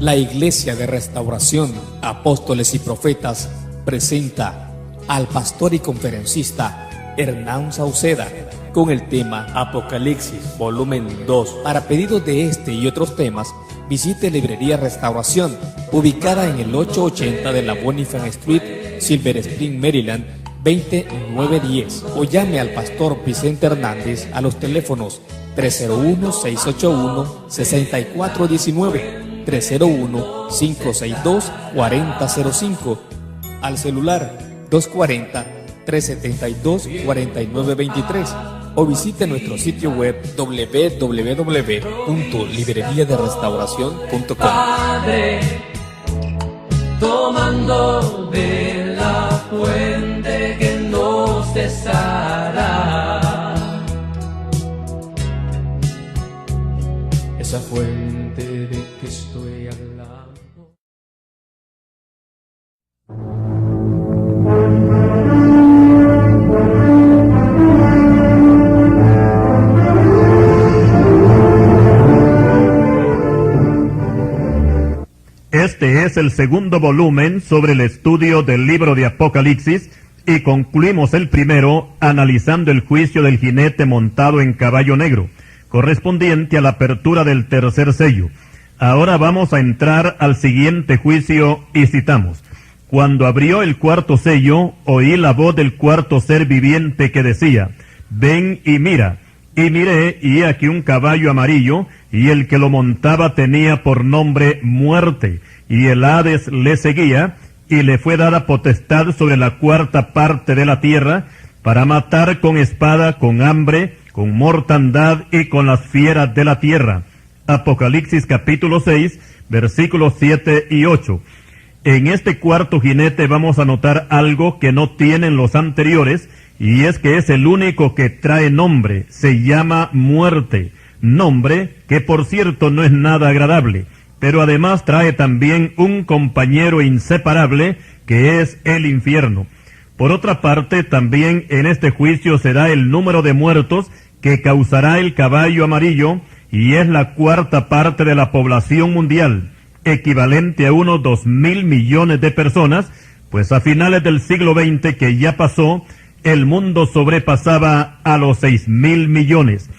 La Iglesia de Restauración, Apóstoles y Profetas presenta al pastor y conferencista Hernán Sauceda con el tema Apocalipsis, volumen 2. Para pedidos de este y otros temas, visite Librería Restauración, ubicada en el 880 de la Bonifant Street, Silver Spring, Maryland, 20910, o llame al pastor Vicente Hernández a los teléfonos 301-681-6419, 301-562-4005, al celular 240-372-4923, o visite nuestro sitio web www.libreriaderestauracion.com. Padre, tomando de la fuente que no cesará, esa fuente de que estoy hablando. Este es el segundo volumen sobre el estudio del libro de Apocalipsis, y concluimos el primero analizando el juicio del jinete montado en caballo negro, correspondiente a la apertura del tercer sello. Ahora vamos a entrar al siguiente juicio y citamos: Cuando abrió el cuarto sello, oí la voz del cuarto ser viviente que decía: ven y mira. Y miré, y he aquí un caballo amarillo, y el que lo montaba tenía por nombre Muerte, y el Hades le seguía, y le fue dada potestad sobre la cuarta parte de la tierra, para matar con espada, con hambre, con mortandad y con las fieras de la tierra. Apocalipsis capítulo 6, versículos 7 y 8. En este cuarto jinete vamos a notar algo que no tienen los anteriores, y es que es el único que trae nombre. Se llama Muerte, nombre que por cierto no es nada agradable, pero además trae también un compañero inseparable, que es el infierno. Por otra parte, también en este juicio se da el número de muertos que causará el caballo amarillo, y es la cuarta parte de la población mundial, equivalente a unos 2.000 millones de personas, pues a finales del siglo XX, que ya pasó, el mundo sobrepasaba a los 6.000 millones.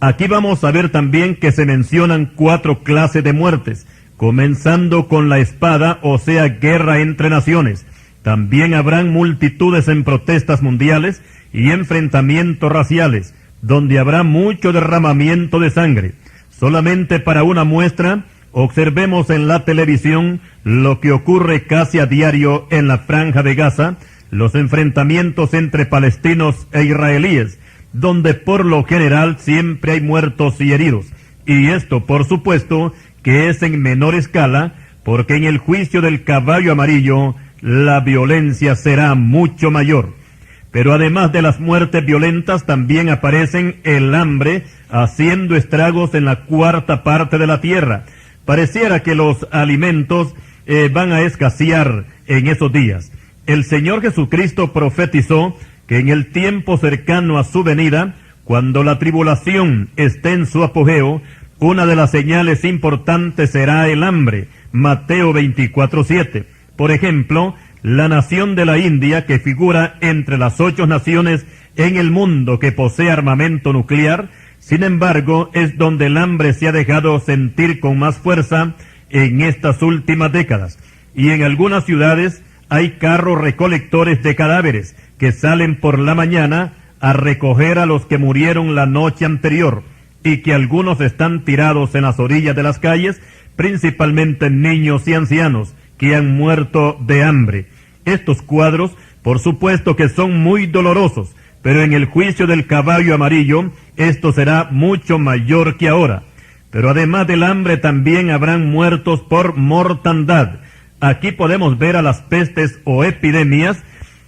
Aquí vamos a ver también que se mencionan 4 clases de muertes, comenzando con la espada, o sea, guerra entre naciones. También habrán multitudes en protestas mundiales y enfrentamientos raciales, donde habrá mucho derramamiento de sangre. Solamente para una muestra, observemos en la televisión lo que ocurre casi a diario en la Franja de Gaza, los enfrentamientos entre palestinos e israelíes, donde por lo general siempre hay muertos y heridos. Y esto, por supuesto, que es en menor escala, porque en el juicio del caballo amarillo la violencia será mucho mayor. Pero además de las muertes violentas, también aparecen el hambre, haciendo estragos en la cuarta parte de la tierra. Pareciera que los alimentos van a escasear en esos días. El Señor Jesucristo profetizó que en el tiempo cercano a su venida, cuando la tribulación esté en su apogeo, una de las señales importantes será el hambre. Mateo 24:7. Por ejemplo, la nación de la India, que figura entre las 8 naciones en el mundo que posee armamento nuclear, sin embargo, es donde el hambre se ha dejado sentir con más fuerza en estas últimas décadas. Y en algunas ciudades hay carros recolectores de cadáveres que salen por la mañana a recoger a los que murieron la noche anterior, y que algunos están tirados en las orillas de las calles, principalmente niños y ancianos que han muerto de hambre. Estos cuadros, por supuesto que son muy dolorosos, pero en el juicio del caballo amarillo, esto será mucho mayor que ahora. Pero además del hambre, también habrán muertos por mortandad. Aquí podemos ver a las pestes o epidemias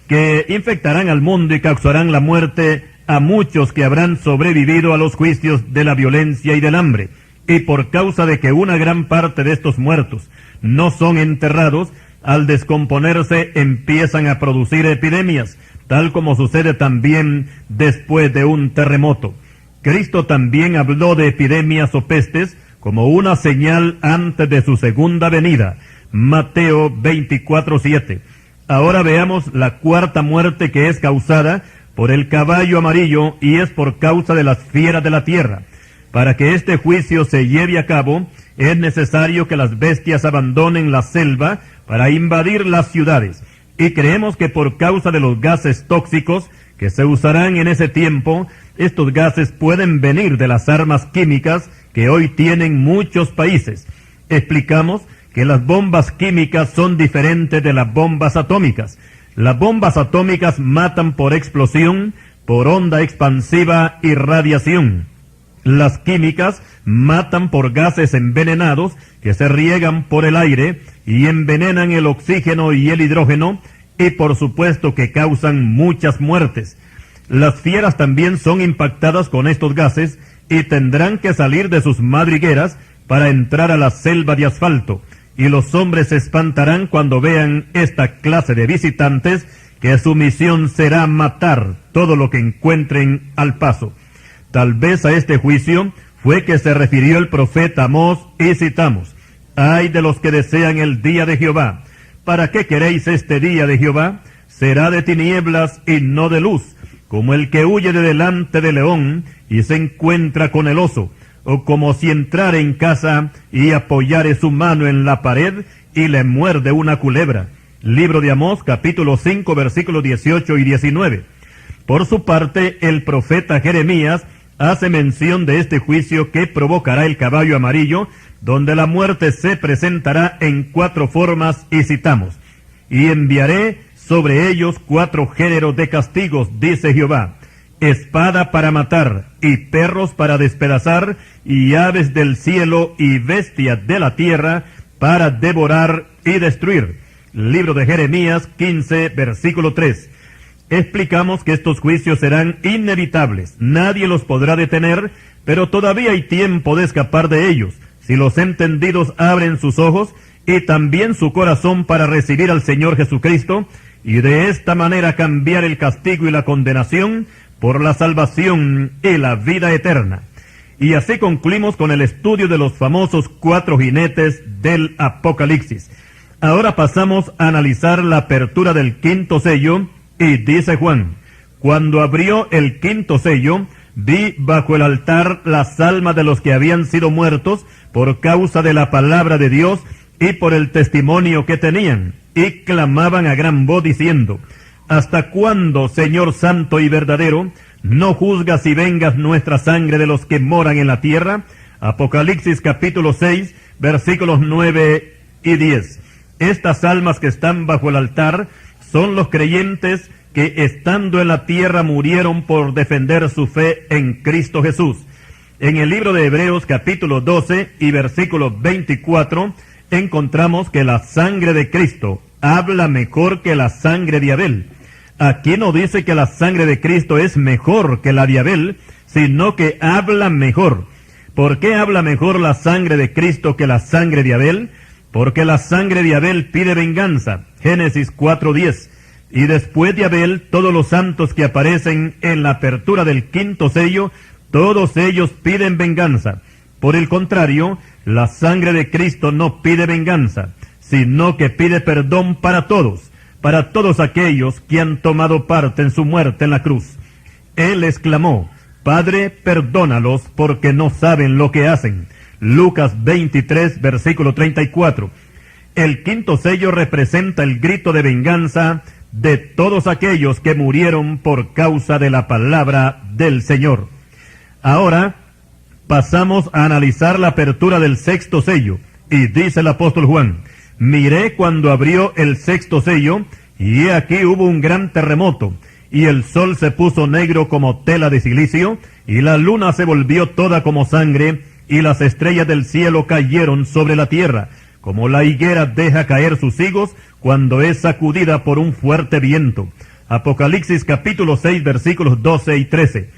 que infectarán al mundo y causarán la muerte a muchos que habrán sobrevivido a los juicios de la violencia y del hambre. Y por causa de que una gran parte de estos muertos no son enterrados, al descomponerse empiezan a producir epidemias, tal como sucede también después de un terremoto. Cristo también habló de epidemias o pestes, como una señal antes de su segunda venida. Mateo 24:7. Ahora veamos la cuarta muerte, que es causada por el caballo amarillo, y es por causa de las fieras de la tierra. Para que este juicio se lleve a cabo, es necesario que las bestias abandonen la selva para invadir las ciudades. Y creemos que por causa de los gases tóxicos que se usarán en ese tiempo, estos gases pueden venir de las armas químicas que hoy tienen muchos países. Explicamos que las bombas químicas son diferentes de las bombas atómicas. Las bombas atómicas matan por explosión, por onda expansiva y radiación. Las químicas matan por gases envenenados que se riegan por el aire y envenenan el oxígeno y el hidrógeno, y por supuesto que causan muchas muertes. Las fieras también son impactadas con estos gases y tendrán que salir de sus madrigueras para entrar a la selva de asfalto, y los hombres se espantarán cuando vean esta clase de visitantes, que su misión será matar todo lo que encuentren al paso. Tal vez a este juicio fue que se refirió el profeta Amós, y citamos: «Ay de los que desean el día de Jehová. ¿Para qué queréis este día de Jehová? Será de tinieblas y no de luz, como el que huye de delante del león y se encuentra con el oso, o como si entrare en casa y apoyare su mano en la pared y le muerde una culebra». Libro de Amós, capítulo 5, versículos 18 y 19. Por su parte, el profeta Jeremías hace mención de este juicio que provocará el caballo amarillo, donde la muerte se presentará en 4 formas, y citamos: «Y enviaré sobre ellos 4 géneros de castigos, dice Jehová: espada para matar, y perros para despedazar, y aves del cielo y bestias de la tierra para devorar y destruir». Libro de Jeremías 15, versículo 3. Explicamos que estos juicios serán inevitables, nadie los podrá detener, pero todavía hay tiempo de escapar de ellos, si los entendidos abren sus ojos y también su corazón para recibir al Señor Jesucristo, y de esta manera cambiar el castigo y la condenación por la salvación y la vida eterna. Y así concluimos con el estudio de los famosos 4 jinetes del Apocalipsis. Ahora pasamos a analizar la apertura del 5º sello, y dice Juan: «Cuando abrió el 5º sello, vi bajo el altar las almas de los que habían sido muertos por causa de la palabra de Dios y por el testimonio que tenían, y clamaban a gran voz diciendo: ¿Hasta cuándo, Señor santo y verdadero, no juzgas y vengas nuestra sangre de los que moran en la tierra?» Apocalipsis capítulo 6, versículos 9 y 10. Estas almas que están bajo el altar son los creyentes que, estando en la tierra, murieron por defender su fe en Cristo Jesús. En el libro de Hebreos capítulo 12 y versículo 24 encontramos que la sangre de Cristo habla mejor que la sangre de Abel. Aquí no dice que la sangre de Cristo es mejor que la de Abel, sino que habla mejor. ¿Por qué habla mejor la sangre de Cristo que la sangre de Abel? Porque la sangre de Abel pide venganza, Génesis 4:10. Y después de Abel, todos los santos que aparecen en la apertura del 5º sello, todos ellos piden venganza. Por el contrario, la sangre de Cristo no pide venganza, sino que pide perdón para todos aquellos que han tomado parte en su muerte en la cruz. Él exclamó: «Padre, perdónalos porque no saben lo que hacen». Lucas 23, versículo 34. El 5º sello representa el grito de venganza de todos aquellos que murieron por causa de la palabra del Señor. Ahora pasamos a analizar la apertura del 6º sello, y dice el apóstol Juan: «Miré cuando abrió el 6º sello, y he aquí hubo un gran terremoto, y el sol se puso negro como tela de silicio, y la luna se volvió toda como sangre, y las estrellas del cielo cayeron sobre la tierra, como la higuera deja caer sus higos cuando es sacudida por un fuerte viento». Apocalipsis capítulo 6, versículos 12 y 13.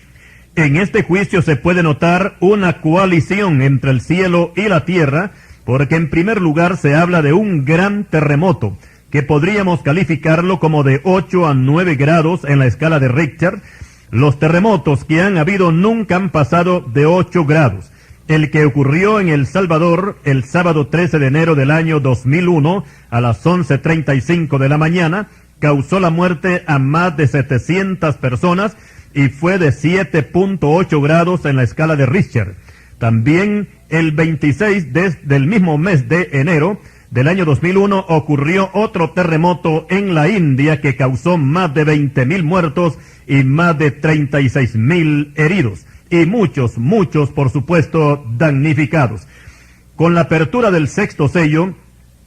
En este juicio se puede notar una coalición entre el cielo y la tierra, porque en primer lugar se habla de un gran terremoto, que podríamos calificarlo como de 8 a 9 grados en la escala de Richter. Los terremotos que han habido nunca han pasado de 8 grados. El que ocurrió en El Salvador el sábado 13 de enero del año 2001 a las 11:35 de la mañana causó la muerte a más de 700 personas y fue de 7.8 grados en la escala de Richter. También el 26 del mismo mes de enero del año 2001 ocurrió otro terremoto en la India que causó más de 20.000 muertos y más de 36.000 heridos. Y muchos, por supuesto, damnificados. Con la apertura del sexto sello,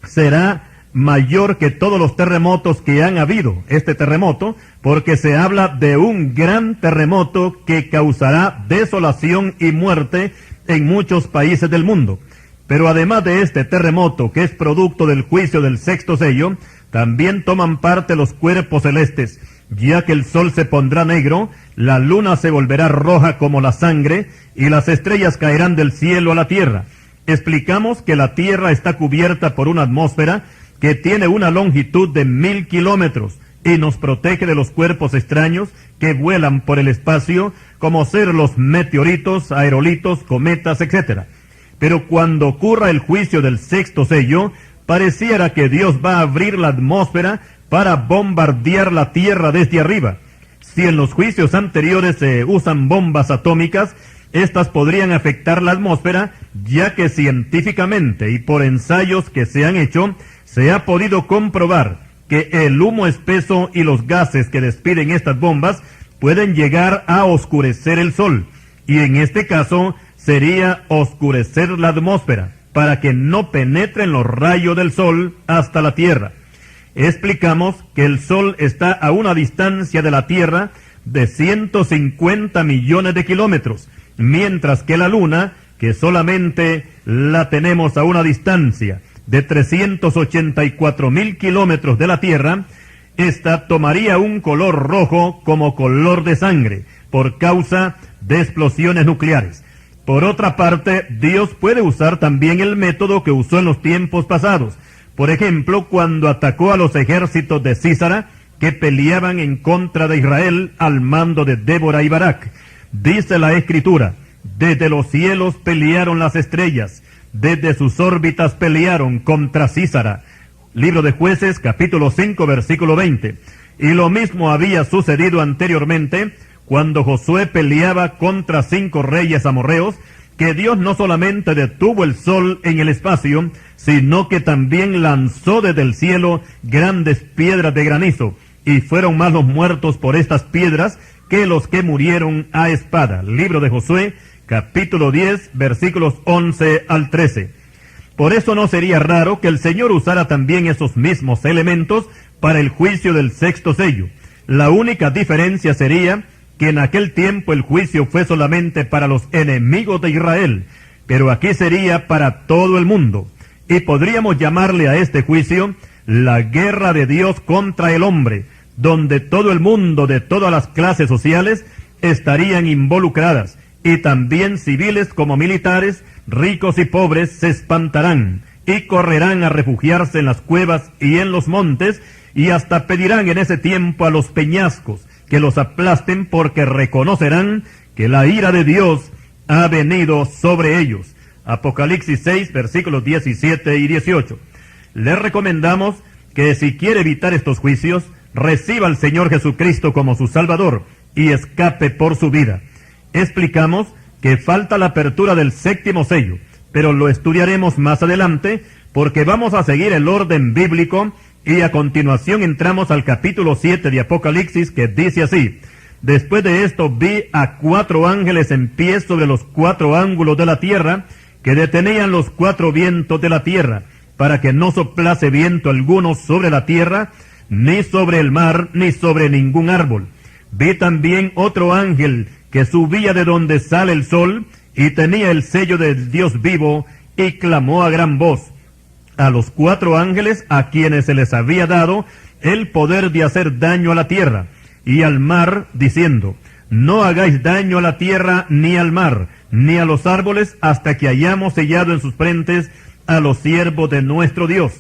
será mayor que todos los terremotos que han habido, este terremoto, porque se habla de un gran terremoto que causará desolación y muerte en muchos países del mundo. Pero además de este terremoto, que es producto del juicio del sexto sello, también toman parte los cuerpos celestes, ya que el sol se pondrá negro, la luna se volverá roja como la sangre, y las estrellas caerán del cielo a la tierra. Explicamos que la tierra está cubierta por una atmósfera que tiene una longitud de 1000 kilómetros, y nos protege de los cuerpos extraños que vuelan por el espacio, como ser los meteoritos, aerolitos, cometas, etc. Pero cuando ocurra el juicio del sexto sello, pareciera que Dios va a abrir la atmósfera para bombardear la tierra desde arriba. Si en los juicios anteriores se usan bombas atómicas, estas podrían afectar la atmósfera, ya que científicamente y por ensayos que se han hecho, se ha podido comprobar que el humo espeso y los gases que despiden estas bombas pueden llegar a oscurecer el sol, y en este caso sería oscurecer la atmósfera, para que no penetren los rayos del sol hasta la tierra. Explicamos que el sol está a una distancia de la Tierra de 150 millones de kilómetros, mientras que la luna, que solamente la tenemos a una distancia de 384.000 kilómetros de la Tierra, esta tomaría un color rojo como color de sangre, por causa de explosiones nucleares. Por otra parte, Dios puede usar también el método que usó en los tiempos pasados. Por ejemplo, cuando atacó a los ejércitos de Sísara, que peleaban en contra de Israel al mando de Débora y Barak. Dice la Escritura: desde los cielos pelearon las estrellas, desde sus órbitas pelearon contra Sísara. Libro de Jueces, capítulo 5, versículo 20. Y lo mismo había sucedido anteriormente, cuando Josué peleaba contra 5 reyes amorreos, que Dios no solamente detuvo el sol en el espacio, sino que también lanzó desde el cielo grandes piedras de granizo, y fueron más los muertos por estas piedras que los que murieron a espada. Libro de Josué, capítulo 10, versículos 11 al 13. Por eso no sería raro que el Señor usara también esos mismos elementos para el juicio del sexto sello. La única diferencia sería que en aquel tiempo el juicio fue solamente para los enemigos de Israel, pero aquí sería para todo el mundo. Y podríamos llamarle a este juicio la guerra de Dios contra el hombre, donde todo el mundo de todas las clases sociales estarían involucradas, y también civiles como militares, ricos y pobres se espantarán, y correrán a refugiarse en las cuevas y en los montes, y hasta pedirán en ese tiempo a los peñascos que los aplasten, porque reconocerán que la ira de Dios ha venido sobre ellos. Apocalipsis 6, versículos 17 y 18. Les recomendamos que si quiere evitar estos juicios, reciba al Señor Jesucristo como su Salvador y escape por su vida. Explicamos que falta la apertura del séptimo sello, pero lo estudiaremos más adelante, porque vamos a seguir el orden bíblico, y a continuación entramos al capítulo 7 de Apocalipsis, que dice así: después de esto vi a 4 ángeles en pie sobre los 4 ángulos de la tierra, que detenían los 4 vientos de la tierra, para que no soplase viento alguno sobre la tierra, ni sobre el mar, ni sobre ningún árbol. Vi también otro ángel que subía de donde sale el sol, y tenía el sello del Dios vivo, y clamó a gran voz a los 4 ángeles a quienes se les había dado el poder de hacer daño a la tierra y al mar, diciendo: no hagáis daño a la tierra, ni al mar, ni a los árboles, hasta que hayamos sellado en sus frentes a los siervos de nuestro Dios.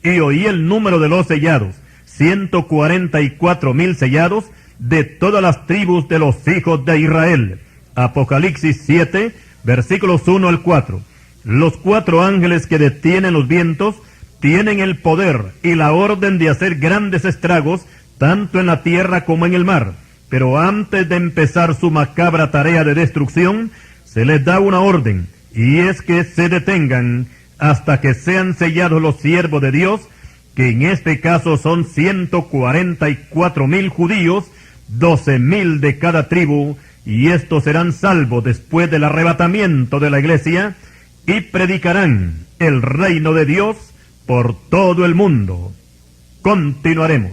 Y oí el número de los sellados, 144,000 sellados, de todas las tribus de los hijos de Israel. Apocalipsis 7, versículos 1 al 4. Los 4 ángeles que detienen los vientos tienen el poder y la orden de hacer grandes estragos, tanto en la tierra como en el mar. Pero antes de empezar su macabra tarea de destrucción, se les da una orden, y es que se detengan hasta que sean sellados los siervos de Dios, que en este caso son 144,000 judíos, 12,000 de cada tribu, y estos serán salvos después del arrebatamiento de la iglesia, y predicarán el reino de Dios por todo el mundo. Continuaremos.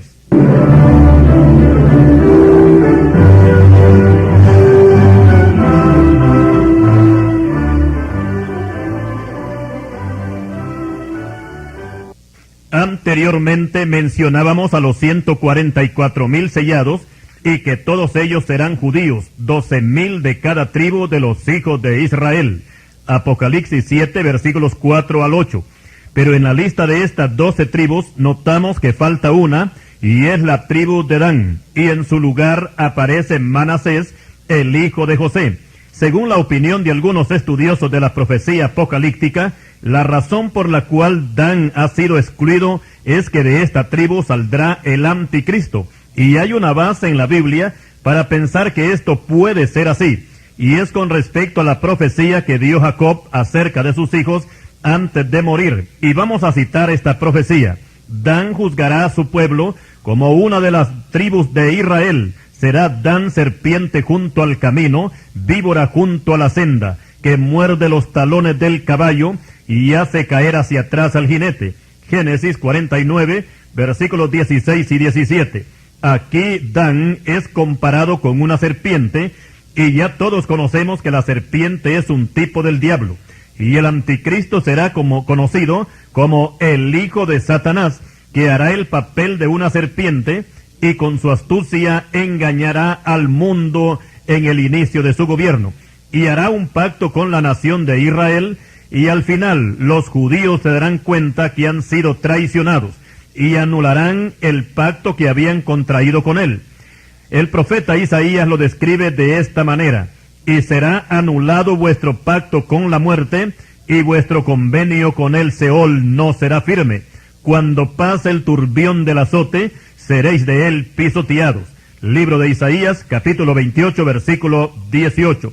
Anteriormente mencionábamos a los 144,000 sellados, y que todos ellos serán judíos, 12,000 de cada tribu de los hijos de Israel. Apocalipsis 7, versículos 4 al 8. Pero en la lista de estas 12 tribus notamos que falta una, y es la tribu de Dan, y en su lugar aparece Manasés, el hijo de José. Según la opinión de algunos estudiosos de la profecía apocalíptica, la razón por la cual Dan ha sido excluido es que de esta tribu saldrá el anticristo, y hay una base en la Biblia para pensar que esto puede ser así, y es con respecto a la profecía que dio Jacob acerca de sus hijos antes de morir. Y vamos a citar esta profecía: Dan juzgará a su pueblo como una de las tribus de Israel. Será Dan serpiente junto al camino, víbora junto a la senda, que muerde los talones del caballo y hace caer hacia atrás al jinete. Génesis 49, versículos 16 y 17. Aquí Dan es comparado con una serpiente, y ya todos conocemos que la serpiente es un tipo del diablo, y el anticristo será conocido como el hijo de Satanás, que hará el papel de una serpiente, y con su astucia engañará al mundo en el inicio de su gobierno, y hará un pacto con la nación de Israel, y al final los judíos se darán cuenta que han sido traicionados, y anularán el pacto que habían contraído con él. El profeta Isaías lo describe de esta manera: y será anulado vuestro pacto con la muerte, y vuestro convenio con el Seol no será firme. Cuando pase el turbión del azote, seréis de él pisoteados. Libro de Isaías, capítulo 28, versículo 18.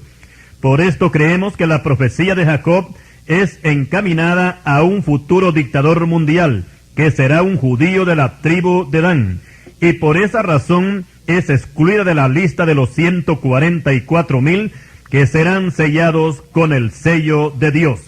Por esto creemos que la profecía de Jacob es encaminada a un futuro dictador mundial, que será un judío de la tribu de Dan, y por esa razón es excluida de la lista de los 144,000 que serán sellados con el sello de Dios.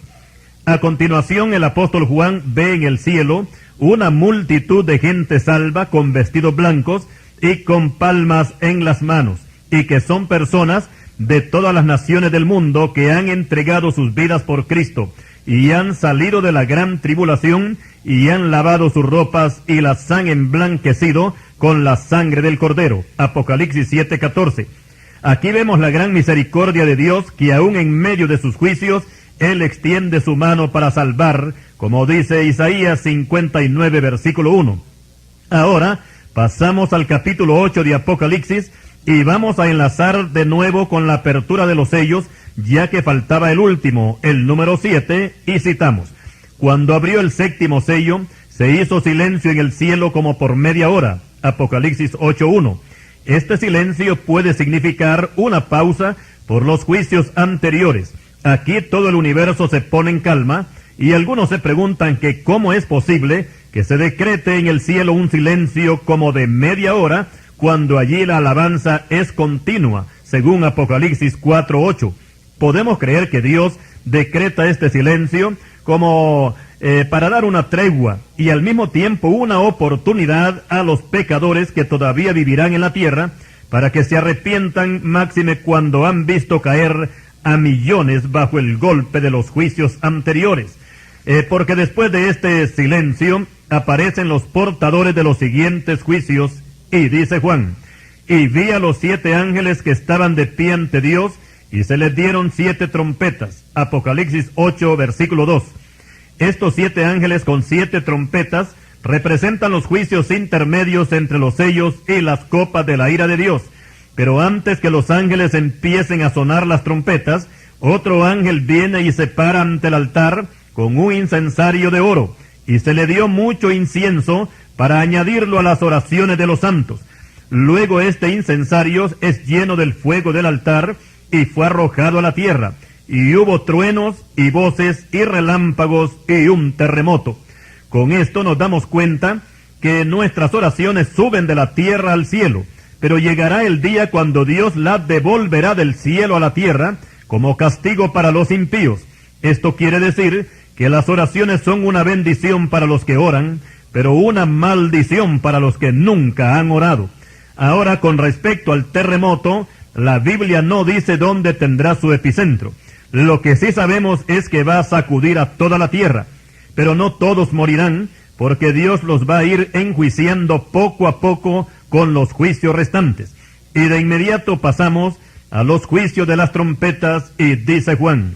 A continuación, el apóstol Juan ve en el cielo una multitud de gente salva con vestidos blancos y con palmas en las manos, y que son personas de todas las naciones del mundo que han entregado sus vidas por Cristo, y han salido de la gran tribulación, y han lavado sus ropas y las han emblanquecido con la sangre del Cordero. Apocalipsis 7:14. Aquí vemos la gran misericordia de Dios, que aún en medio de sus juicios, Él extiende su mano para salvar, como dice Isaías 59, versículo 1. Ahora pasamos al capítulo 8 de Apocalipsis, y vamos a enlazar de nuevo con la apertura de los sellos, ya que faltaba el último, el número 7, y citamos: cuando abrió el séptimo sello, se hizo silencio en el cielo como por media hora. Apocalipsis 8:1. Este silencio puede significar una pausa por los juicios anteriores. Aquí todo el universo se pone en calma, y algunos se preguntan que cómo es posible que se decrete en el cielo un silencio como de media hora, cuando allí la alabanza es continua, según Apocalipsis 4:8. Podemos creer que Dios decreta este silencio como para dar una tregua y al mismo tiempo una oportunidad a los pecadores que todavía vivirán en la tierra, para que se arrepientan, máxime cuando han visto caer a millones bajo el golpe de los juicios anteriores. Porque después de este silencio aparecen los portadores de los siguientes juicios, y dice Juan: y vi a los 7 ángeles que estaban de pie ante Dios, y se les dieron 7 trompetas. Apocalipsis 8, versículo 2. Estos 7 ángeles con 7 trompetas representan los juicios intermedios entre los sellos y las copas de la ira de Dios. Pero antes que los ángeles empiecen a sonar las trompetas, Otro ángel viene y se para ante el altar con un incensario de oro, y se le dio mucho incienso para añadirlo a las oraciones de los santos. Luego este incensario es lleno del fuego del altar y fue arrojado a la tierra, y hubo truenos y voces y relámpagos y un terremoto. Con esto nos damos cuenta que nuestras oraciones suben de la tierra al cielo, pero llegará el día cuando Dios las devolverá del cielo a la tierra como castigo para los impíos. Esto quiere decir que las oraciones son una bendición para los que oran, pero una maldición para los que nunca han orado. Ahora, con respecto al terremoto, la Biblia no dice dónde tendrá su epicentro. Lo que sí sabemos es que va a sacudir a toda la tierra, pero no todos morirán, porque Dios los va a ir enjuiciando poco a poco con los juicios restantes. Y de inmediato pasamos a los juicios de las trompetas, y dice Juan: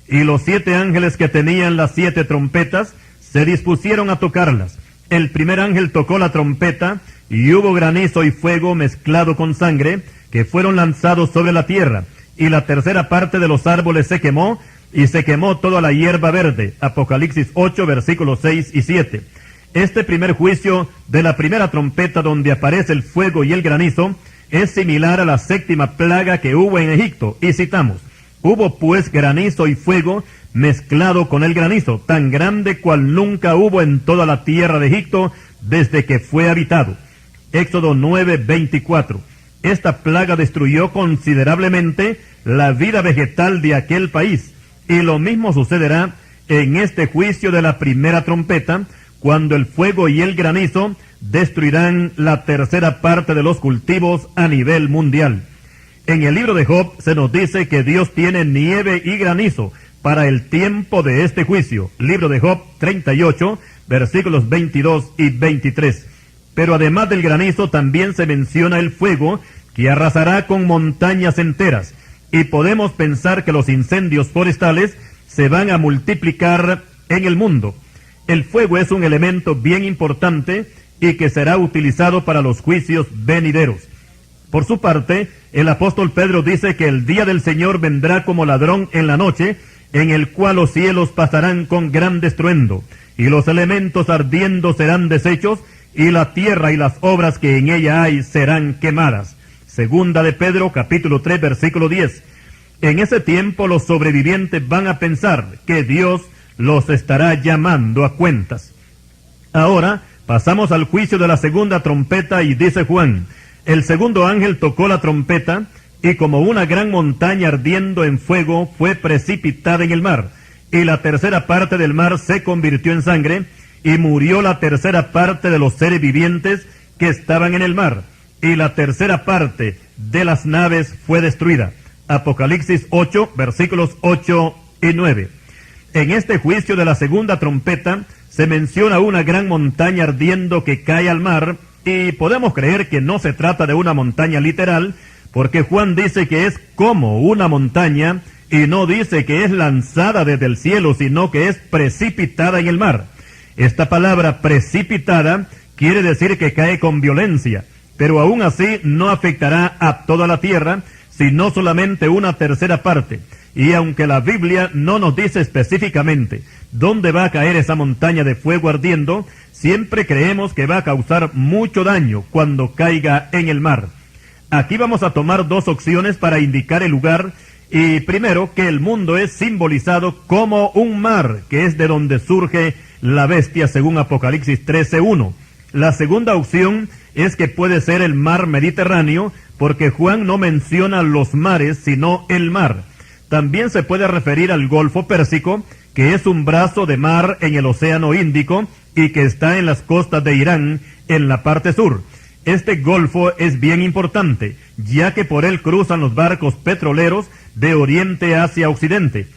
y los 7 ángeles que tenían las 7 trompetas se dispusieron a tocarlas. El primer ángel tocó la trompeta, y hubo granizo y fuego mezclado con sangre, que fueron lanzados sobre la tierra, y la tercera parte de los árboles se quemó, y se quemó toda la hierba verde. Apocalipsis 8, versículos 6 y 7. Este primer juicio de la primera trompeta, donde aparece el fuego y el granizo, es similar a la 7ª plaga que hubo en Egipto, y citamos: hubo pues granizo y fuego mezclado con el granizo, tan grande cual nunca hubo en toda la tierra de Egipto desde que fue habitado. Éxodo 9:24. Esta plaga destruyó considerablemente la vida vegetal de aquel país, y lo mismo sucederá en este juicio de la primera trompeta, cuando el fuego y el granizo destruirán la tercera parte de los cultivos a nivel mundial. En el libro de Job se nos dice que Dios tiene nieve y granizo para el tiempo de este juicio. Libro de Job 38, versículos 22 y 23. Pero además del granizo también se menciona el fuego, que arrasará con montañas enteras, y podemos pensar que los incendios forestales se van a multiplicar en el mundo. El fuego es un elemento bien importante y que será utilizado para los juicios venideros. Por su parte, el apóstol Pedro dice que el día del Señor vendrá como ladrón en la noche, en el cual los cielos pasarán con gran estruendo, y los elementos ardiendo serán deshechos, y la tierra y las obras que en ella hay serán quemadas. Segunda de Pedro, capítulo 3, versículo 10. En ese tiempo los sobrevivientes van a pensar que Dios los estará llamando a cuentas. Ahora pasamos al juicio de la segunda trompeta, y dice Juan: el segundo ángel tocó la trompeta, y como una gran montaña ardiendo en fuego fue precipitada en el mar, y la tercera parte del mar se convirtió en sangre, y murió la tercera parte de los seres vivientes que estaban en el mar, y la tercera parte de las naves fue destruida. Apocalipsis 8, versículos 8 y 9. En este juicio de la segunda trompeta se menciona una gran montaña ardiendo que cae al mar, y podemos creer que no se trata de una montaña literal, porque Juan dice que es como una montaña, y no dice que es lanzada desde el cielo, sino que es precipitada en el mar. Esta palabra precipitada quiere decir que cae con violencia, pero aún así no afectará a toda la tierra, sino solamente una tercera parte. Y aunque la Biblia no nos dice específicamente dónde va a caer esa montaña de fuego ardiendo, siempre creemos que va a causar mucho daño cuando caiga en el mar. Aquí vamos a tomar 2 opciones para indicar el lugar, y primero, que el mundo es simbolizado como un mar, que es de donde surge la bestia según Apocalipsis 13:1. La segunda opción es que puede ser el mar Mediterráneo, porque Juan no menciona los mares, sino el mar. También se puede referir al Golfo Pérsico, que es un brazo de mar en el Océano Índico y que está en las costas de Irán, en la parte sur. Este golfo es bien importante, ya que por él cruzan los barcos petroleros de oriente hacia occidente.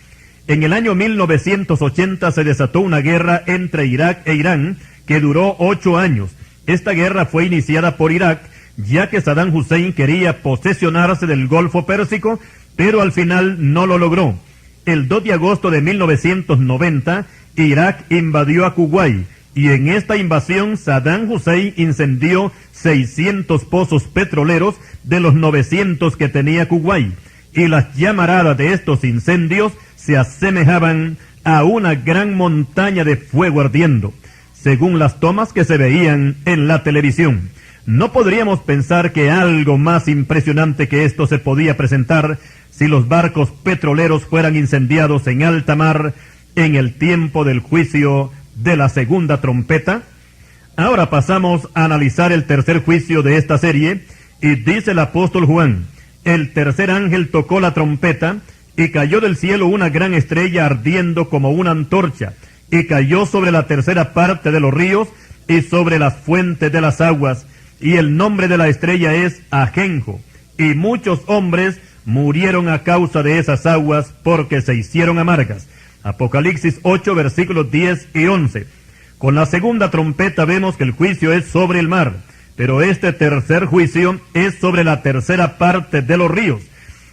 En el año 1980 se desató una guerra entre Irak e Irán que duró 8 años. Esta guerra fue iniciada por Irak, ya que Saddam Hussein quería posesionarse del Golfo Pérsico, pero al final no lo logró. El 2 de agosto de 1990, Irak invadió a Kuwait, y en esta invasión Saddam Hussein incendió 600 pozos petroleros de los 900 que tenía Kuwait. y las llamaradas de estos incendios se asemejaban a una gran montaña de fuego ardiendo, según las tomas que se veían en la televisión. No podríamos pensar que algo más impresionante que esto se podía presentar si los barcos petroleros fueran incendiados en alta mar en el tiempo del juicio de la segunda trompeta. Ahora pasamos a analizar el tercer juicio de esta serie, y dice el apóstol Juan: el tercer ángel tocó la trompeta, y cayó del cielo una gran estrella ardiendo como una antorcha, y cayó sobre la tercera parte de los ríos y sobre las fuentes de las aguas, y el nombre de la estrella es Ajenjo, y muchos hombres murieron a causa de esas aguas porque se hicieron amargas. Apocalipsis 8, versículos 10 y 11. Con la segunda trompeta vemos que el juicio es sobre el mar, pero este tercer juicio es sobre la tercera parte de los ríos.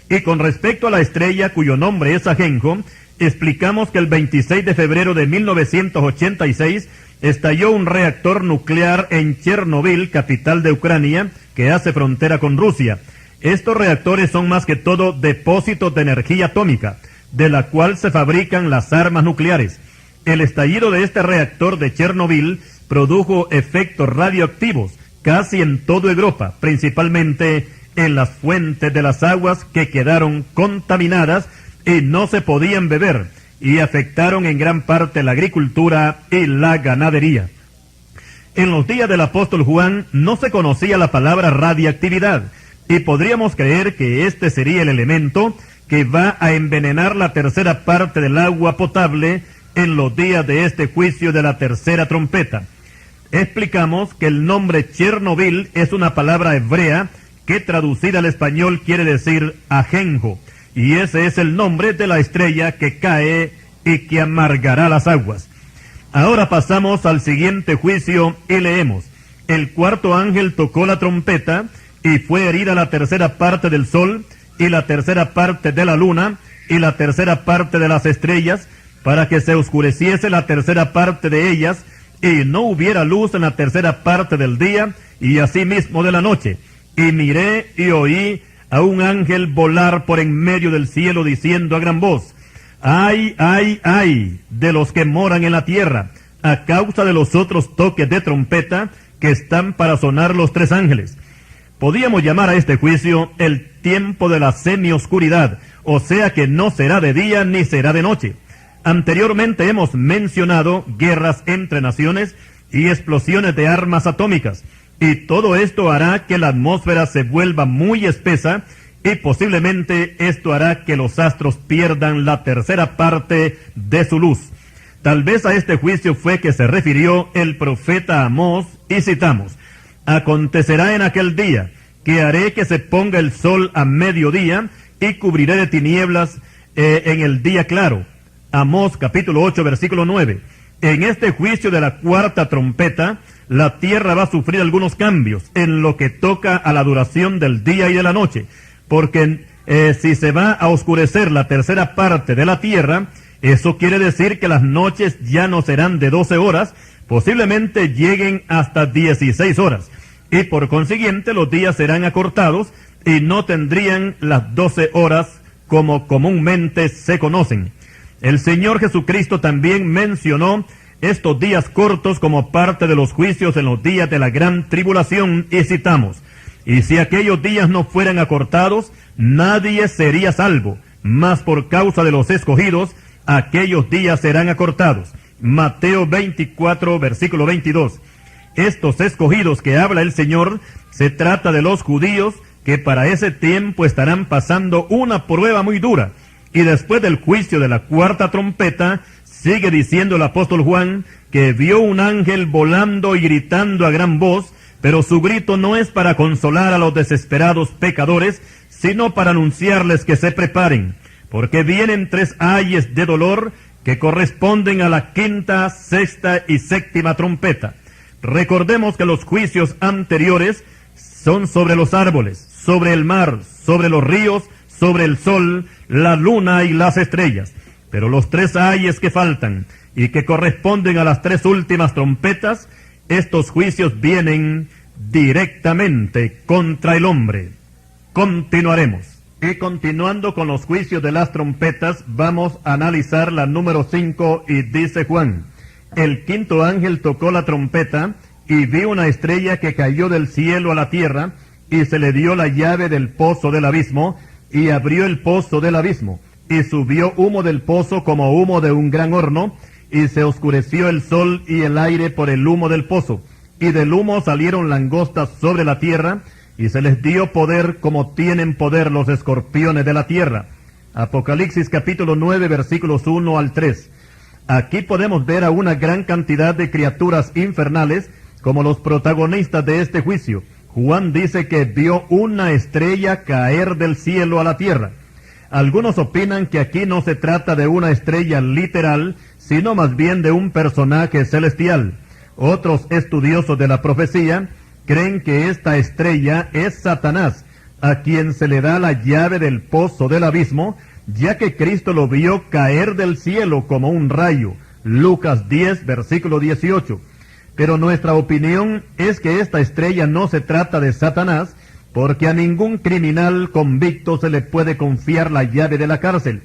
Y con respecto a la estrella cuyo nombre es Ajenjo, explicamos que el 26 de febrero de 1986 estalló un reactor nuclear en Chernobyl, capital de Ucrania, que hace frontera con Rusia. Estos reactores son más que todo depósitos de energía atómica, de la cual se fabrican las armas nucleares. El estallido de este reactor de Chernobyl produjo efectos radioactivos casi en toda Europa, principalmente en las fuentes de las aguas que quedaron contaminadas y no se podían beber, y afectaron en gran parte la agricultura y la ganadería. En los días del apóstol Juan no se conocía la palabra radiactividad, y podríamos creer que este sería el elemento que va a envenenar la tercera parte del agua potable en los días de este juicio de la tercera trompeta. Explicamos que el nombre Chernobyl es una palabra hebrea que traducida al español quiere decir ajenjo, y ese es el nombre de la estrella que cae y que amargará las aguas. Ahora pasamos al siguiente juicio y leemos: el cuarto ángel tocó la trompeta, y fue herida la tercera parte del sol, y la tercera parte de la luna, y la tercera parte de las estrellas, para que se oscureciese la tercera parte de ellas, y no hubiera luz en la tercera parte del día, y asimismo de la noche. Y miré y oí a un ángel volar por en medio del cielo, diciendo a gran voz: ¡ay, ay, ay! De los que moran en la tierra, a causa de los otros toques de trompeta que están para sonar los tres ángeles. Podíamos llamar a este juicio el tiempo de la semioscuridad, o sea que no será de día ni será de noche. Anteriormente hemos mencionado guerras entre naciones y explosiones de armas atómicas, y todo esto hará que la atmósfera se vuelva muy espesa, y posiblemente esto hará que los astros pierdan la tercera parte de su luz. Tal vez a este juicio fue que se refirió el profeta Amós, y citamos: acontecerá en aquel día que haré que se ponga el sol a mediodía y cubriré de tinieblas en el día claro. Amós capítulo 8 versículo 9. En este juicio de la cuarta trompeta, la tierra va a sufrir algunos cambios en lo que toca a la duración del día y de la noche, porque si se va a oscurecer la tercera parte de la tierra, eso quiere decir que las noches ya no serán de 12 horas, posiblemente lleguen hasta 16 horas, y por consiguiente los días serán acortados y no tendrían las 12 horas como comúnmente se conocen. El Señor Jesucristo también mencionó estos días cortos como parte de los juicios en los días de la gran tribulación, y citamos: y si aquellos días no fueran acortados, nadie sería salvo, mas por causa de los escogidos, aquellos días serán acortados. Mateo 24, versículo 22. Estos escogidos que habla el Señor, se trata de los judíos que para ese tiempo estarán pasando una prueba muy dura. Y después del juicio de la cuarta trompeta, sigue diciendo el apóstol Juan que vio un ángel volando y gritando a gran voz, pero su grito no es para consolar a los desesperados pecadores, sino para anunciarles que se preparen, porque vienen 3 ayes de dolor que corresponden a la quinta, sexta y séptima trompeta. Recordemos que los juicios anteriores son sobre los árboles, sobre el mar, sobre los ríos, sobre el sol, la luna y las estrellas. Pero los 3 ayes que faltan y que corresponden a las 3 últimas trompetas, estos juicios vienen directamente contra el hombre. Continuaremos. Y continuando con los juicios de las trompetas, vamos a analizar la número 5 y dice Juan: el quinto ángel tocó la trompeta y vi una estrella que cayó del cielo a la tierra, y se le dio la llave del pozo del abismo, y abrió el pozo del abismo, y subió humo del pozo como humo de un gran horno, y se oscureció el sol y el aire por el humo del pozo, y del humo salieron langostas sobre la tierra, y se les dio poder como tienen poder los escorpiones de la tierra. Apocalipsis capítulo 9 versículos 1 al 3. Aquí podemos ver a una gran cantidad de criaturas infernales como los protagonistas de este juicio. Juan dice que vio una estrella caer del cielo a la tierra. Algunos opinan que aquí no se trata de una estrella literal, sino más bien de un personaje celestial. Otros estudiosos de la profecía creen que esta estrella es Satanás, a quien se le da la llave del pozo del abismo, ya que Cristo lo vio caer del cielo como un rayo. Lucas 10, versículo 18. Pero nuestra opinión es que esta estrella no se trata de Satanás, porque a ningún criminal convicto se le puede confiar la llave de la cárcel.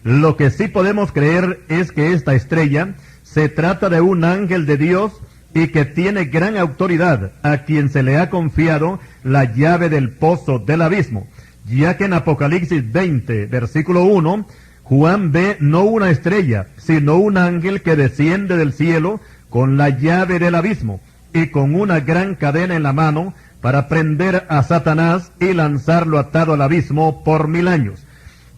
Lo que sí podemos creer es que esta estrella se trata de un ángel de Dios y que tiene gran autoridad, a quien se le ha confiado la llave del pozo del abismo, ya que en Apocalipsis 20, versículo 1, Juan ve no una estrella, sino un ángel que desciende del cielo con la llave del abismo y con una gran cadena en la mano para prender a Satanás y lanzarlo atado al abismo por 1000 años.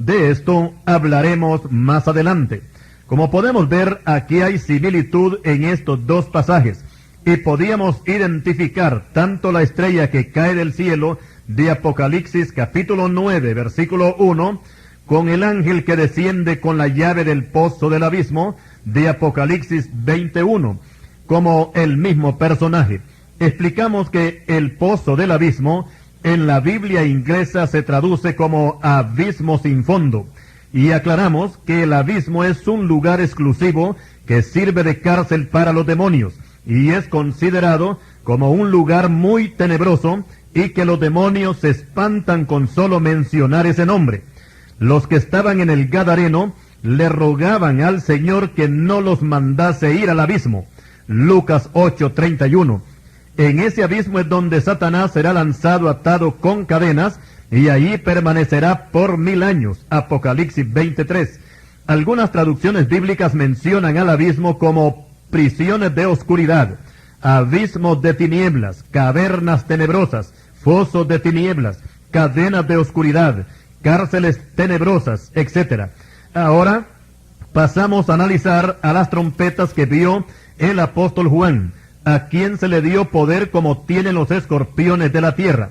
De esto hablaremos más adelante. Como podemos ver, aquí hay similitud en estos dos pasajes, y podíamos identificar tanto la estrella que cae del cielo de Apocalipsis capítulo 9, versículo 1, con el ángel que desciende con la llave del pozo del abismo de Apocalipsis 21, como el mismo personaje. Explicamos que el pozo del abismo en la Biblia inglesa se traduce como abismo sin fondo, y aclaramos que el abismo es un lugar exclusivo que sirve de cárcel para los demonios, y es considerado como un lugar muy tenebroso, y que los demonios se espantan con solo mencionar ese nombre. Los que estaban en el Gadareno le rogaban al Señor que no los mandase ir al abismo. Lucas 8:31. En ese abismo es donde Satanás será lanzado atado con cadenas, y allí permanecerá por 1000 años. Apocalipsis 23. Algunas traducciones bíblicas mencionan al abismo como prisiones de oscuridad, abismos de tinieblas, cavernas tenebrosas, fosos de tinieblas, cadenas de oscuridad, cárceles tenebrosas, etc. Ahora pasamos a analizar a las trompetas que vio el apóstol Juan, a quien se le dio poder como tienen los escorpiones de la tierra.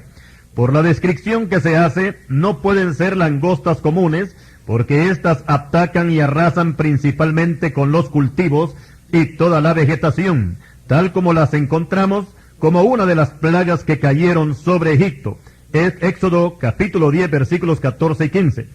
Por la descripción que se hace, no pueden ser langostas comunes, porque éstas atacan y arrasan principalmente con los cultivos y toda la vegetación, tal como las encontramos como una de las plagas que cayeron sobre Egipto. Es Éxodo capítulo 10 versículos 14 y 15.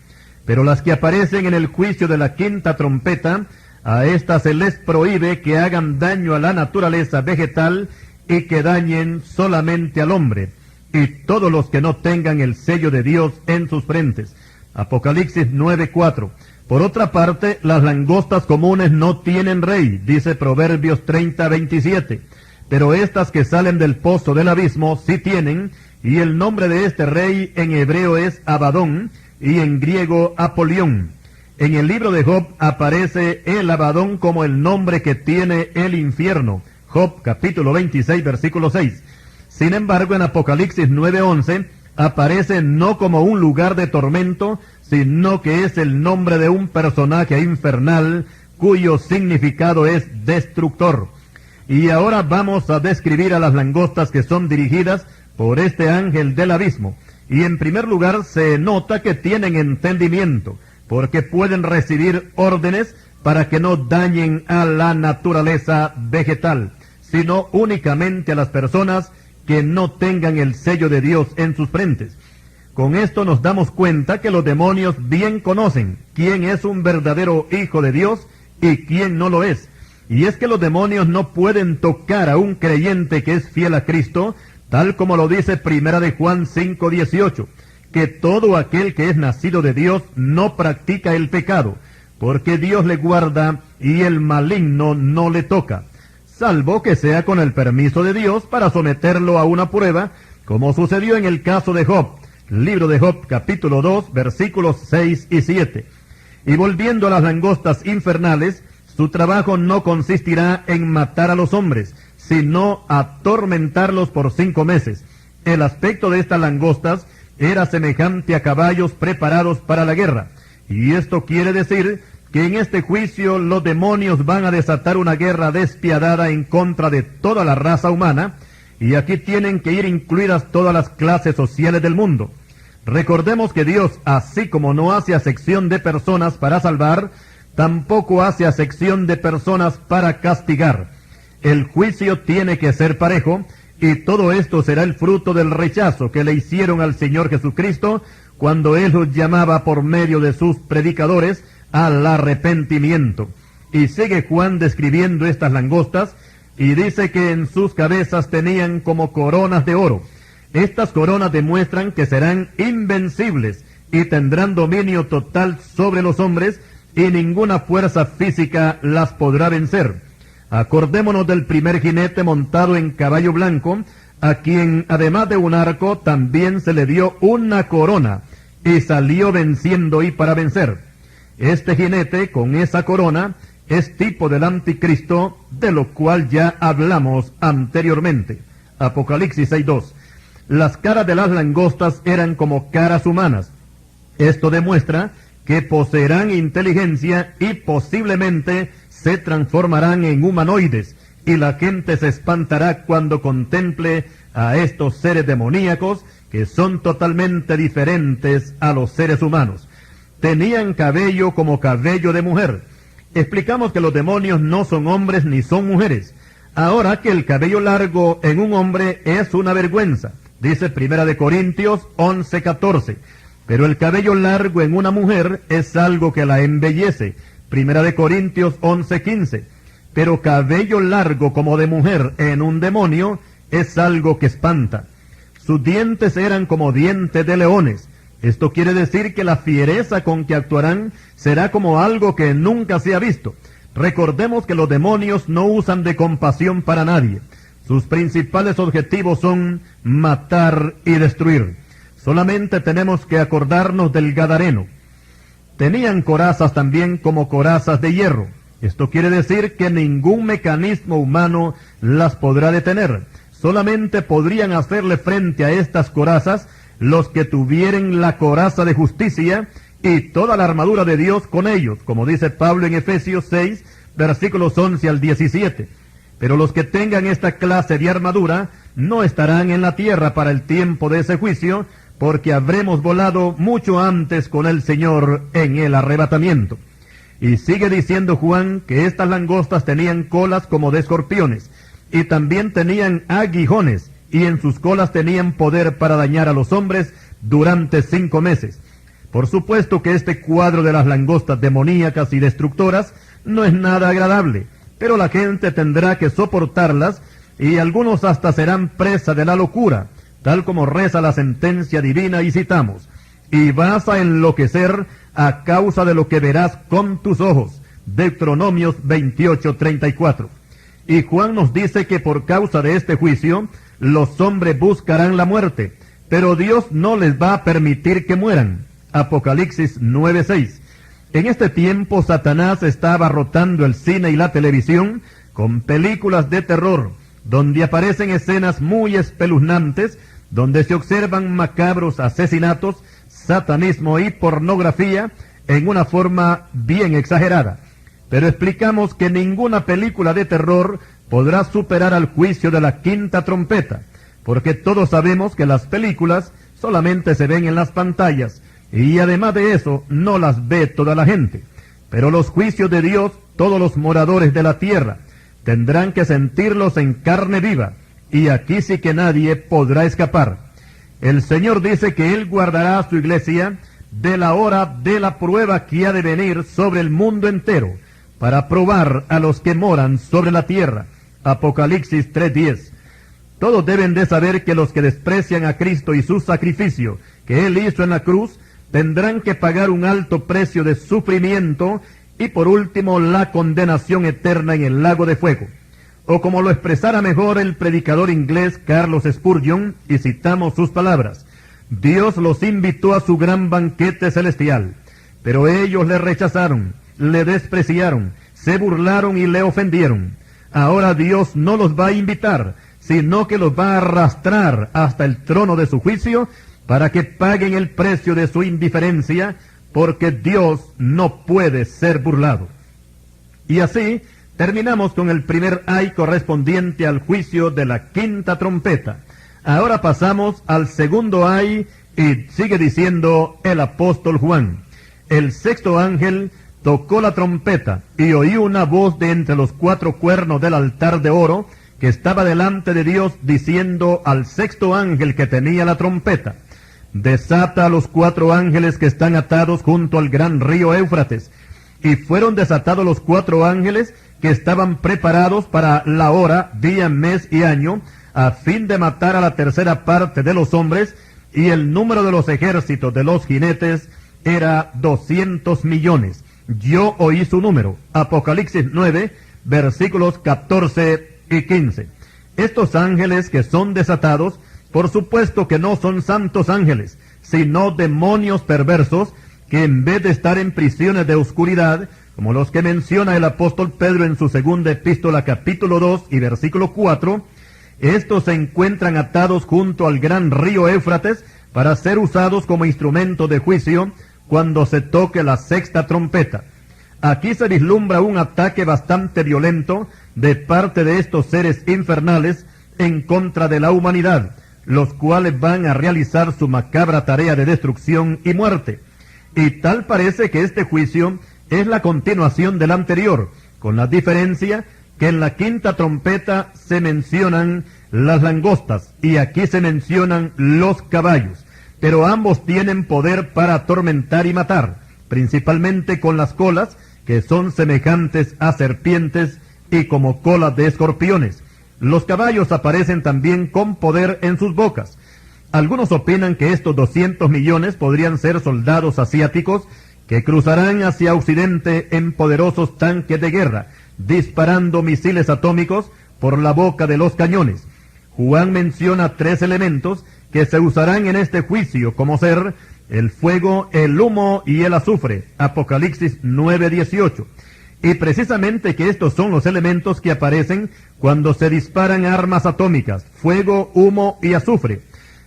Pero las que aparecen en el juicio de la quinta trompeta, a estas se les prohíbe que hagan daño a la naturaleza vegetal y que dañen solamente al hombre, y todos los que no tengan el sello de Dios en sus frentes. Apocalipsis 9:4. Por otra parte, las langostas comunes no tienen rey, dice Proverbios 30:27. Pero estas que salen del pozo del abismo sí tienen, y el nombre de este rey en hebreo es Abadón, y en griego Apolión. En el libro de Job aparece el Abadón como el nombre que tiene el infierno. Job capítulo 26 versículo 6. Sin embargo, en Apocalipsis 9:11 aparece no como un lugar de tormento, sino que es el nombre de un personaje infernal cuyo significado es destructor. Y ahora vamos a describir a las langostas que son dirigidas por este ángel del abismo. Y en primer lugar se nota que tienen entendimiento, porque pueden recibir órdenes para que no dañen a la naturaleza vegetal, sino únicamente a las personas que no tengan el sello de Dios en sus frentes. Con esto nos damos cuenta que los demonios bien conocen quién es un verdadero hijo de Dios y quién no lo es. Y es que los demonios no pueden tocar a un creyente que es fiel a Cristo, tal como lo dice Primera de Juan 5:18, que todo aquel que es nacido de Dios no practica el pecado, porque Dios le guarda y el maligno no le toca, salvo que sea con el permiso de Dios para someterlo a una prueba, como sucedió en el caso de Job. Libro de Job, capítulo 2, versículos 6 y 7. Y volviendo a las langostas infernales, su trabajo no consistirá en matar a los hombres, sino atormentarlos por 5 meses. El aspecto de estas langostas era semejante a caballos preparados para la guerra. Y esto quiere decir que en este juicio los demonios van a desatar una guerra despiadada en contra de toda la raza humana, y aquí tienen que ir incluidas todas las clases sociales del mundo. Recordemos que Dios, así como no hace acepción de personas para salvar, tampoco hace acepción de personas para castigar. El juicio tiene que ser parejo, y todo esto será el fruto del rechazo que le hicieron al Señor Jesucristo cuando Él los llamaba por medio de sus predicadores al arrepentimiento. Y sigue Juan describiendo estas langostas, y dice que en sus cabezas tenían como coronas de oro. Estas coronas demuestran que serán invencibles y tendrán dominio total sobre los hombres, y ninguna fuerza física las podrá vencer. Acordémonos del primer jinete montado en caballo blanco, a quien además de un arco también se le dio una corona, y salió venciendo y para vencer. Este jinete con esa corona es tipo del anticristo, de lo cual ya hablamos anteriormente. Apocalipsis 6:2. Las caras de las langostas eran como caras humanas. Esto demuestra que poseerán inteligencia y posiblemente se transformarán en humanoides, y la gente se espantará cuando contemple a estos seres demoníacos que son totalmente diferentes a los seres humanos. Tenían cabello como cabello de mujer. Explicamos que los demonios no son hombres ni son mujeres. Ahora que el cabello largo en un hombre es una vergüenza, dice 1 Corintios 11:14. Pero el cabello largo en una mujer es algo que la embellece, 1 Corintios 11:15. Pero cabello largo como de mujer en un demonio es algo que espanta. Sus dientes eran como dientes de leones. Esto quiere decir que la fiereza con que actuarán será como algo que nunca se ha visto. Recordemos que los demonios no usan de compasión para nadie. Sus principales objetivos son matar y destruir. Solamente tenemos que acordarnos del Gadareno. Tenían corazas también como corazas de hierro. Esto quiere decir que ningún mecanismo humano las podrá detener. Solamente podrían hacerle frente a estas corazas los que tuvieren la coraza de justicia y toda la armadura de Dios con ellos, como dice Pablo en Efesios 6, versículos 11 al 17. Pero los que tengan esta clase de armadura no estarán en la tierra para el tiempo de ese juicio, porque habremos volado mucho antes con el Señor en el arrebatamiento. Y sigue diciendo Juan que estas langostas tenían colas como de escorpiones, y también tenían aguijones, y en sus colas tenían poder para dañar a los hombres durante 5 meses. Por supuesto que este cuadro de las langostas demoníacas y destructoras no es nada agradable, pero la gente tendrá que soportarlas, y algunos hasta serán presa de la locura, tal como reza la sentencia divina, y citamos: y vas a enloquecer a causa de lo que verás con tus ojos. Deuteronomios 28:34. Y Juan nos dice que por causa de este juicio, los hombres buscarán la muerte, pero Dios no les va a permitir que mueran. Apocalipsis 9:6. En este tiempo Satanás está abarrotando el cine y la televisión con películas de terror, donde aparecen escenas muy espeluznantes, donde se observan macabros asesinatos, satanismo y pornografía en una forma bien exagerada. Pero explicamos que ninguna película de terror podrá superar al juicio de la quinta trompeta, porque todos sabemos que las películas solamente se ven en las pantallas, y además de eso no las ve toda la gente. Pero los juicios de Dios, todos los moradores de la tierra tendrán que sentirlos en carne viva, y aquí sí que nadie podrá escapar. El Señor dice que Él guardará a su iglesia de la hora de la prueba que ha de venir sobre el mundo entero, para probar a los que moran sobre la tierra. Apocalipsis 3:10. Todos deben de saber que los que desprecian a Cristo y su sacrificio, que Él hizo en la cruz, tendrán que pagar un alto precio de sufrimiento y por último la condenación eterna en el lago de fuego. O como lo expresara mejor el predicador inglés Carlos Spurgeon, y citamos sus palabras: Dios los invitó a su gran banquete celestial, pero ellos le rechazaron, le despreciaron, se burlaron y le ofendieron. Ahora Dios no los va a invitar, sino que los va a arrastrar hasta el trono de su juicio para que paguen el precio de su indiferencia, porque Dios no puede ser burlado. Y así terminamos con el primer ay correspondiente al juicio de la quinta trompeta. Ahora pasamos al segundo ay, y sigue diciendo el apóstol Juan: el sexto ángel tocó la trompeta, y oí una voz de entre los cuatro cuernos del altar de oro que estaba delante de Dios, diciendo al sexto ángel que tenía la trompeta: desata a los cuatro ángeles que están atados junto al gran río Éufrates. Y fueron desatados los cuatro ángeles que estaban preparados para la hora, día, mes y año, a fin de matar a la tercera parte de los hombres, y el número de los ejércitos de los jinetes era 200 millones. Yo oí su número. Apocalipsis 9, versículos 14 y 15. Estos ángeles que son desatados, por supuesto que no son santos ángeles, sino demonios perversos, que en vez de estar en prisiones de oscuridad, como los que menciona el apóstol Pedro en su segunda epístola capítulo 2 y versículo 4, estos se encuentran atados junto al gran río Éufrates para ser usados como instrumento de juicio cuando se toque la sexta trompeta. Aquí se vislumbra un ataque bastante violento de parte de estos seres infernales en contra de la humanidad, los cuales van a realizar su macabra tarea de destrucción y muerte. Y tal parece que este juicio es la continuación del anterior, con la diferencia que en la quinta trompeta se mencionan las langostas y aquí se mencionan los caballos, pero ambos tienen poder para atormentar y matar, principalmente con las colas, que son semejantes a serpientes y como colas de escorpiones. Los caballos aparecen también con poder en sus bocas. Algunos opinan que estos 200 millones podrían ser soldados asiáticos que cruzarán hacia Occidente en poderosos tanques de guerra, disparando misiles atómicos por la boca de los cañones. Juan menciona 3 elementos que se usarán en este juicio, como ser el fuego, el humo y el azufre. Apocalipsis 9:18. Y precisamente que estos son los elementos que aparecen cuando se disparan armas atómicas: fuego, humo y azufre.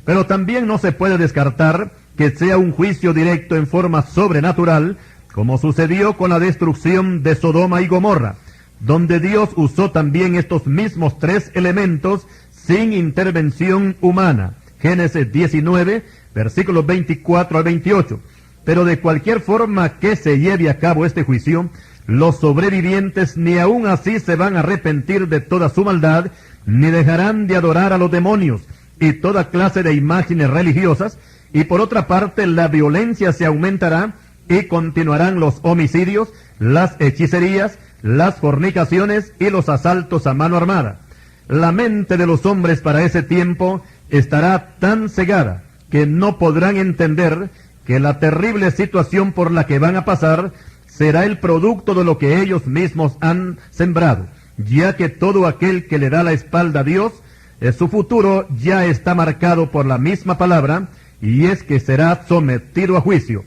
Pero también no se puede descartar que sea un juicio directo en forma sobrenatural, como sucedió con la destrucción de Sodoma y Gomorra, donde Dios usó también estos mismos 3 elementos sin intervención humana. Génesis 19, versículos 24 al 28. Pero de cualquier forma que se lleve a cabo este juicio, los sobrevivientes ni aún así se van a arrepentir de toda su maldad, ni dejarán de adorar a los demonios y toda clase de imágenes religiosas, y por otra parte la violencia se aumentará y continuarán los homicidios, las hechicerías, las fornicaciones y los asaltos a mano armada. La mente de los hombres para ese tiempo estará tan cegada que no podrán entender que la terrible situación por la que van a pasar será el producto de lo que ellos mismos han sembrado, ya que todo aquel que le da la espalda a Dios, su futuro ya está marcado por la misma palabra, y es que será sometido a juicio.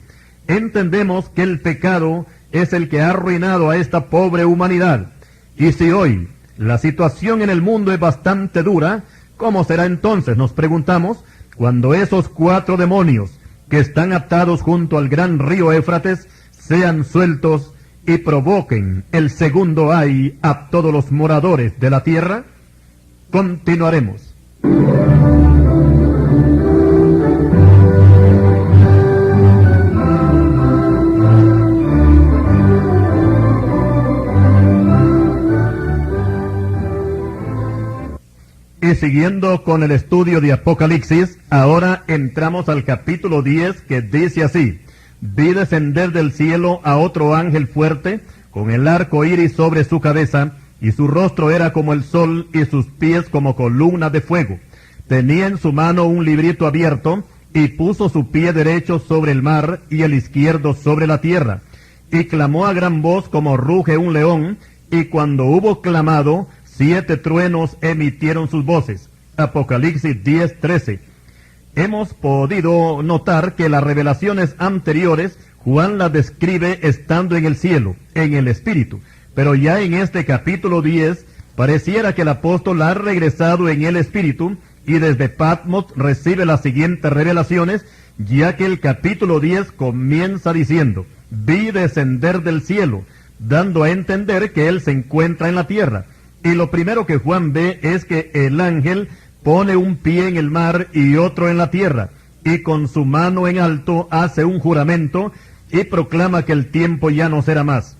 Entendemos que el pecado es el que ha arruinado a esta pobre humanidad. Y si hoy la situación en el mundo es bastante dura, ¿cómo será entonces, nos preguntamos, cuando esos 4 demonios que están atados junto al gran río Éufrates sean sueltos y provoquen el segundo ay a todos los moradores de la tierra? Continuaremos. Y siguiendo con el estudio de Apocalipsis, ahora entramos al capítulo 10, que dice así: vi descender del cielo a otro ángel fuerte, con el arco iris sobre su cabeza, y su rostro era como el sol, y sus pies como columnas de fuego. Tenía en su mano un librito abierto, y puso su pie derecho sobre el mar y el izquierdo sobre la tierra, y clamó a gran voz como ruge un león, y cuando hubo clamado, 7 truenos emitieron sus voces. Apocalipsis 10:13. Hemos podido notar que las revelaciones anteriores Juan las describe estando en el cielo, en el Espíritu, pero ya en este capítulo 10 pareciera que el apóstol ha regresado en el Espíritu y desde Patmos recibe las siguientes revelaciones, ya que el capítulo 10 comienza diciendo: vi descender del cielo, dando a entender que él se encuentra en la tierra. Y lo primero que Juan ve es que el ángel pone un pie en el mar y otro en la tierra, y con su mano en alto hace un juramento y proclama que el tiempo ya no será más.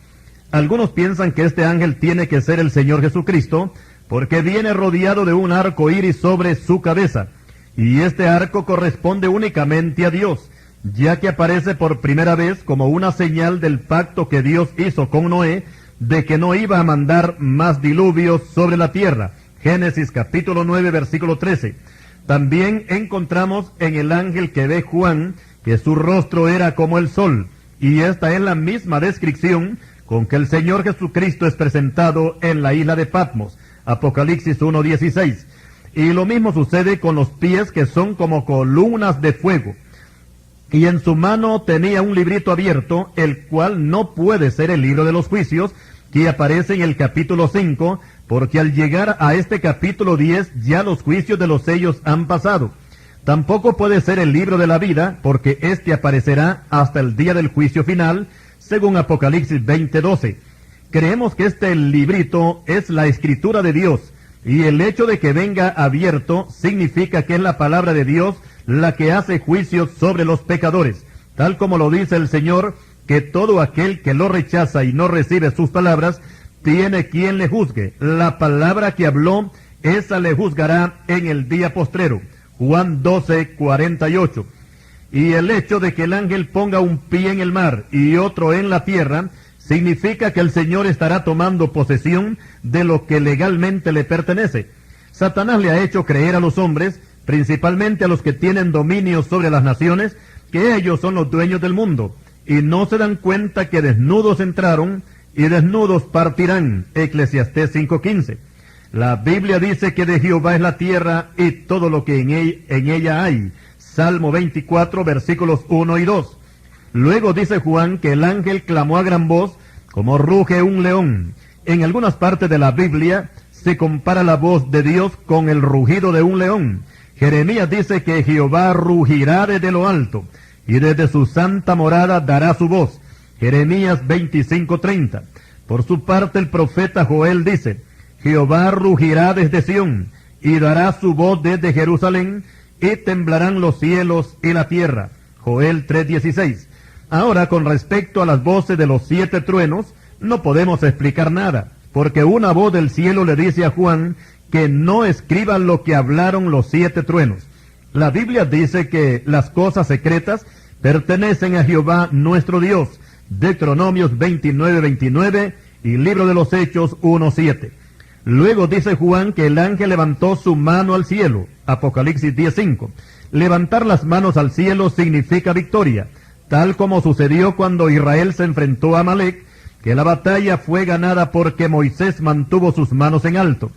Algunos piensan que este ángel tiene que ser el Señor Jesucristo, porque viene rodeado de un arco iris sobre su cabeza, y este arco corresponde únicamente a Dios, ya que aparece por primera vez como una señal del pacto que Dios hizo con Noé, de que no iba a mandar más diluvios sobre la tierra. Génesis capítulo 9, versículo 13. También encontramos en el ángel que ve Juan que su rostro era como el sol, y esta es la misma descripción con que el Señor Jesucristo es presentado en la isla de Patmos. Apocalipsis 1:16. Y lo mismo sucede con los pies, que son como columnas de fuego. Y en su mano tenía un librito abierto, el cual no puede ser el libro de los juicios, que aparece en el capítulo 5, porque al llegar a este capítulo 10 ya los juicios de los sellos han pasado. Tampoco puede ser el libro de la vida, porque éste aparecerá hasta el día del juicio final, según Apocalipsis 20:12. Creemos que este librito es la escritura de Dios, y el hecho de que venga abierto significa que es la palabra de Dios la que hace juicios sobre los pecadores, tal como lo dice el Señor, que todo aquel que lo rechaza y no recibe sus palabras, tiene quien le juzgue. La palabra que habló, esa le juzgará en el día postrero. Juan 12:48. Y el hecho de que el ángel ponga un pie en el mar y otro en la tierra, significa que el Señor estará tomando posesión de lo que legalmente le pertenece. Satanás le ha hecho creer a los hombres, principalmente a los que tienen dominio sobre las naciones, que ellos son los dueños del mundo, y no se dan cuenta que desnudos entraron y desnudos partirán. Eclesiastés 5:15. La Biblia dice que de Jehová es la tierra y todo lo que en ella hay. Salmo 24, versículos 1 y 2. Luego dice Juan que el ángel clamó a gran voz como ruge un león. En algunas partes de la Biblia se compara la voz de Dios con el rugido de un león. Jeremías dice que Jehová rugirá desde lo alto, y desde su santa morada dará su voz. Jeremías 25:30. Por su parte el profeta Joel dice: Jehová rugirá desde Sión, y dará su voz desde Jerusalén, y temblarán los cielos y la tierra. Joel 3:16. Ahora, con respecto a las voces de los 7 truenos, no podemos explicar nada, porque una voz del cielo le dice a Juan que no escriba lo que hablaron los 7 truenos. La Biblia dice que las cosas secretas pertenecen a Jehová nuestro Dios. Deuteronomios 29:29 y Libro de los Hechos 1:7. Luego dice Juan que el ángel levantó su mano al cielo. Apocalipsis 10:5. Levantar las manos al cielo significa victoria, tal como sucedió cuando Israel se enfrentó a Amalek, que la batalla fue ganada porque Moisés mantuvo sus manos en alto.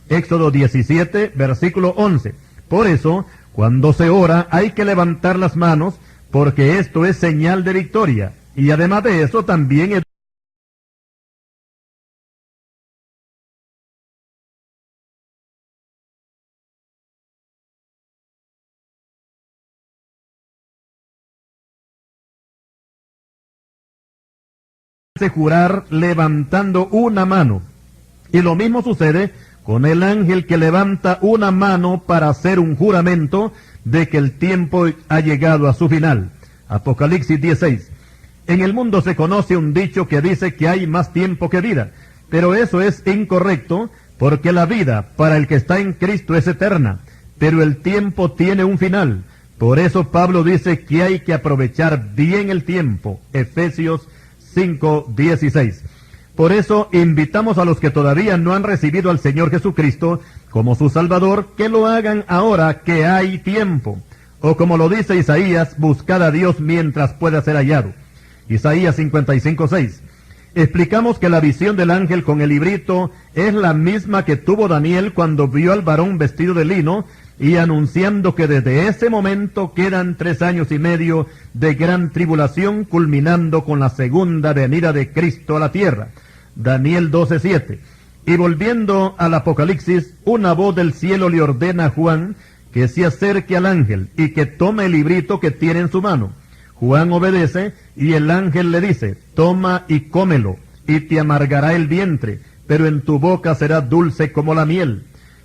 Éxodo 17, versículo 11. Por eso, cuando se ora, hay que levantar las manos, porque esto es señal de victoria. Y además de eso, también es jurar levantando una mano. Y lo mismo sucede con el ángel que levanta una mano para hacer un juramento de que el tiempo ha llegado a su final. Apocalipsis 16. En el mundo se conoce un dicho que dice que hay más tiempo que vida, pero eso es incorrecto, porque la vida para el que está en Cristo es eterna, pero el tiempo tiene un final. Por eso Pablo dice que hay que aprovechar bien el tiempo. Efesios 5:16. Por eso invitamos a los que todavía no han recibido al Señor Jesucristo como su Salvador, que lo hagan ahora que hay tiempo. O como lo dice Isaías, buscad a Dios mientras pueda ser hallado. Isaías 55:6. Explicamos que la visión del ángel con el librito es la misma que tuvo Daniel cuando vio al varón vestido de lino y anunciando que desde ese momento quedan 3 años y medio de gran tribulación, culminando con la segunda venida de Cristo a la tierra. Daniel 12:7. Y volviendo al Apocalipsis, una voz del cielo le ordena a Juan que se acerque al ángel y que tome el librito que tiene en su mano. Juan obedece y el ángel le dice, toma y cómelo, y te amargará el vientre, pero en tu boca será dulce como la miel.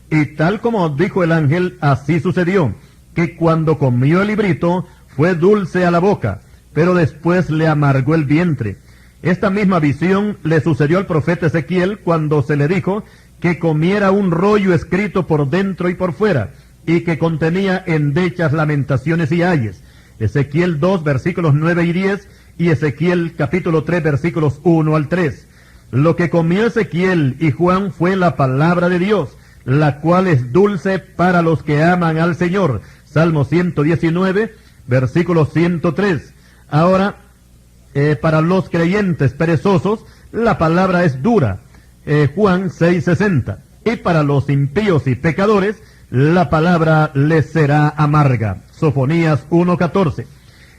Y tal como dijo el ángel, así sucedió, que cuando comió el librito fue dulce a la boca, pero después le amargó el vientre. Esta misma visión le sucedió al profeta Ezequiel cuando se le dijo que comiera un rollo escrito por dentro y por fuera, y que contenía endechas, lamentaciones y ayes. Ezequiel 2, versículos 9 y 10, y Ezequiel capítulo 3, versículos 1 al 3. Lo que comió Ezequiel y Juan fue la palabra de Dios, la cual es dulce para los que aman al Señor. Salmo 119, versículo 103. Ahora, para los creyentes perezosos, la palabra es dura. Juan 6:60. Y para los impíos y pecadores, la palabra les será amarga. Sofonías 1:14.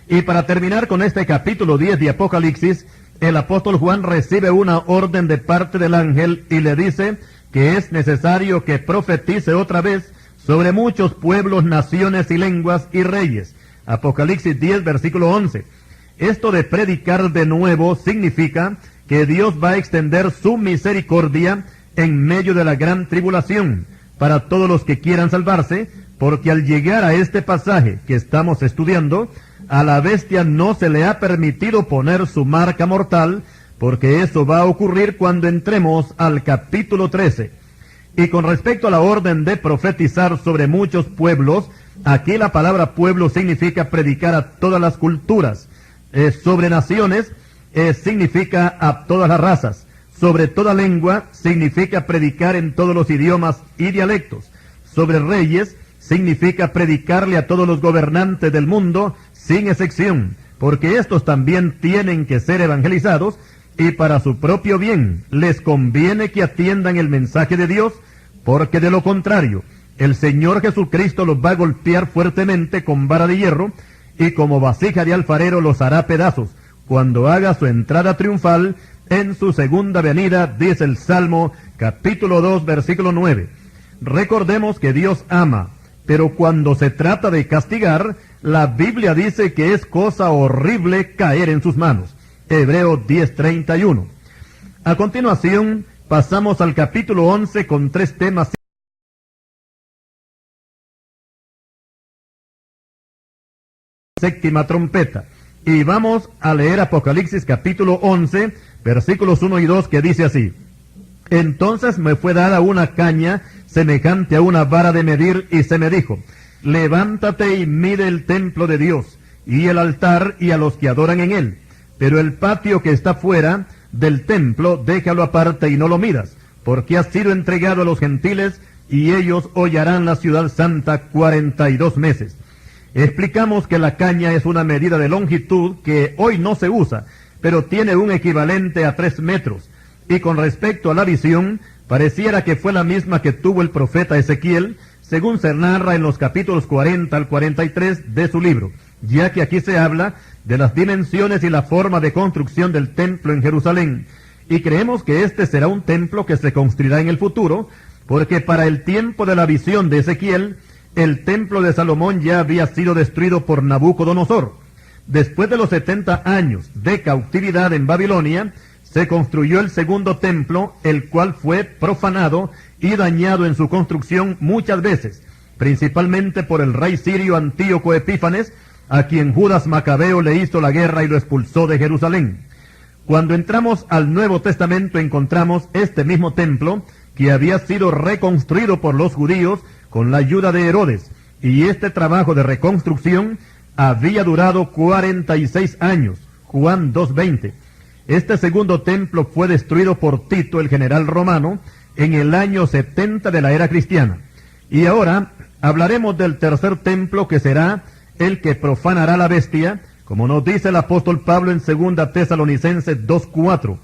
Y para terminar con este capítulo 10 de Apocalipsis, el apóstol Juan recibe una orden de parte del ángel y le dice que es necesario que profetice otra vez sobre muchos pueblos, naciones y lenguas y reyes. Apocalipsis 10, versículo 11. Esto de predicar de nuevo significa que Dios va a extender su misericordia en medio de la gran tribulación para todos los que quieran salvarse, porque al llegar a este pasaje que estamos estudiando, a la bestia no se le ha permitido poner su marca mortal, porque eso va a ocurrir cuando entremos al capítulo 13. Y con respecto a la orden de profetizar sobre muchos pueblos, aquí la palabra pueblo significa predicar a todas las culturas. Sobre naciones significa a todas las razas. Sobre toda lengua significa predicar en todos los idiomas y dialectos. Sobre reyes significa predicarle a todos los gobernantes del mundo sin excepción, porque estos también tienen que ser evangelizados y para su propio bien les conviene que atiendan el mensaje de Dios, porque de lo contrario, el Señor Jesucristo los va a golpear fuertemente con vara de hierro y como vasija de alfarero los hará pedazos cuando haga su entrada triunfal en su segunda venida, dice el Salmo capítulo 2, versículo 9. Recordemos que Dios ama, pero cuando se trata de castigar, la Biblia dice que es cosa horrible caer en sus manos. Hebreos 10:31. A continuación, pasamos al capítulo 11 con 3 temas. Séptima trompeta. Y vamos a leer Apocalipsis capítulo 11, versículos 1 y 2, que dice así. Entonces me fue dada una caña semejante a una vara de medir, y se me dijo, levántate y mide el templo de Dios, y el altar, y a los que adoran en él. Pero el patio que está fuera del templo, déjalo aparte y no lo midas, porque ha sido entregado a los gentiles, y ellos hollarán la ciudad santa 42 meses. Explicamos que la caña es una medida de longitud que hoy no se usa, pero tiene un equivalente a 3 metros. Y con respecto a la visión, pareciera que fue la misma que tuvo el profeta Ezequiel, según se narra en los capítulos 40 al 43 de su libro, ya que aquí se habla de las dimensiones y la forma de construcción del templo en Jerusalén. Y creemos que este será un templo que se construirá en el futuro, porque para el tiempo de la visión de Ezequiel, el templo de Salomón ya había sido destruido por Nabucodonosor. Después de los 70 años de cautividad en Babilonia, se construyó el segundo templo, el cual fue profanado y dañado en su construcción muchas veces, principalmente por el rey sirio Antíoco Epífanes, a quien Judas Macabeo le hizo la guerra y lo expulsó de Jerusalén. Cuando entramos al Nuevo Testamento encontramos este mismo templo, que había sido reconstruido por los judíos con la ayuda de Herodes, y este trabajo de reconstrucción había durado 46 años, Juan 2:20. Este segundo templo fue destruido por Tito, el general romano, en el año 70 de la era cristiana. Y ahora hablaremos del tercer templo, que será el que profanará la bestia, como nos dice el apóstol Pablo en 2 Tesalonicenses 2:4.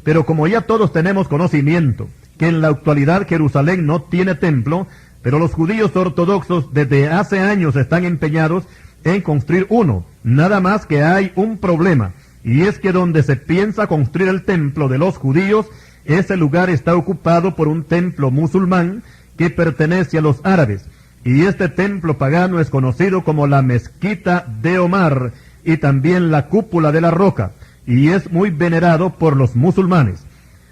Pero como ya todos tenemos conocimiento que en la actualidad Jerusalén no tiene templo, pero los judíos ortodoxos desde hace años están empeñados en construir uno, nada más que hay un problema, y es que donde se piensa construir el templo de los judíos, ese lugar está ocupado por un templo musulmán que pertenece a los árabes, y este templo pagano es conocido como la Mezquita de Omar, y también la Cúpula de la Roca, y es muy venerado por los musulmanes.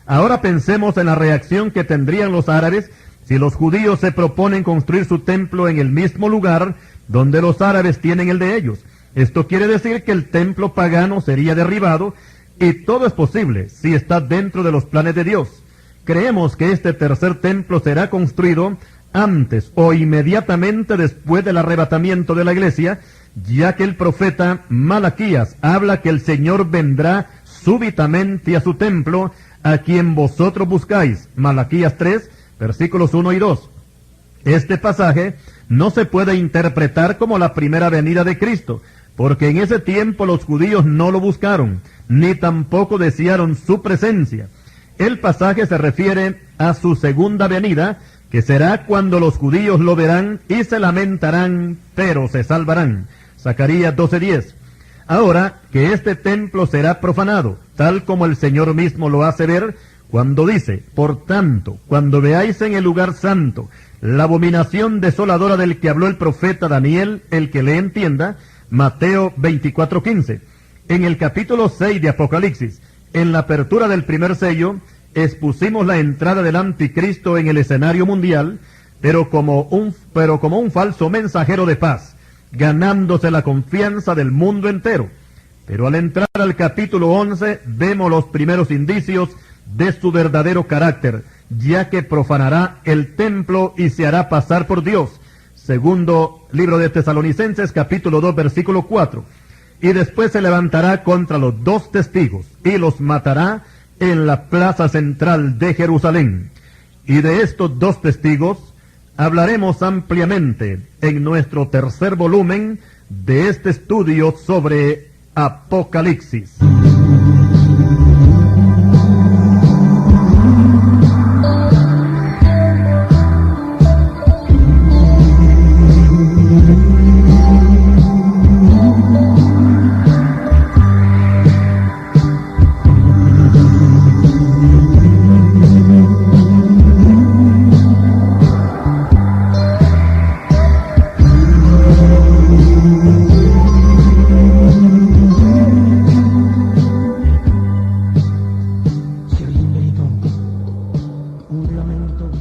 Ahora pensemos en la reacción que tendrían los árabes si los judíos se proponen construir su templo en el mismo lugar donde los árabes tienen el de ellos. Esto quiere decir que el templo pagano sería derribado, y todo es posible si está dentro de los planes de Dios. Creemos que este tercer templo será construido antes o inmediatamente después del arrebatamiento de la iglesia, ya que el profeta Malaquías habla que el Señor vendrá súbitamente a su templo, a quien vosotros buscáis. Malaquías 3, versículos 1 y 2. Este pasaje no se puede interpretar como la primera venida de Cristo, porque en ese tiempo los judíos no lo buscaron, ni tampoco desearon su presencia. El pasaje se refiere a su segunda venida, que será cuando los judíos lo verán y se lamentarán, pero se salvarán. Zacarías 12:10. Ahora que este templo será profanado, tal como el Señor mismo lo hace ver, cuando dice: por tanto, cuando veáis en el lugar santo la abominación desoladora del que habló el profeta Daniel, el que le entienda. Mateo 24:15. En el capítulo 6 de Apocalipsis, en la apertura del primer sello, expusimos la entrada del anticristo en el escenario mundial, pero como un falso mensajero de paz, ganándose la confianza del mundo entero. Pero al entrar al capítulo 11, vemos los primeros indicios de su verdadero carácter, ya que profanará el templo y se hará pasar por Dios. Segundo libro de Tesalonicenses, capítulo 2, versículo 4. Y después se levantará contra los 2 testigos y los matará en la plaza central de Jerusalén. Y de estos 2 testigos hablaremos ampliamente en nuestro tercer volumen de este estudio sobre Apocalipsis. un lamento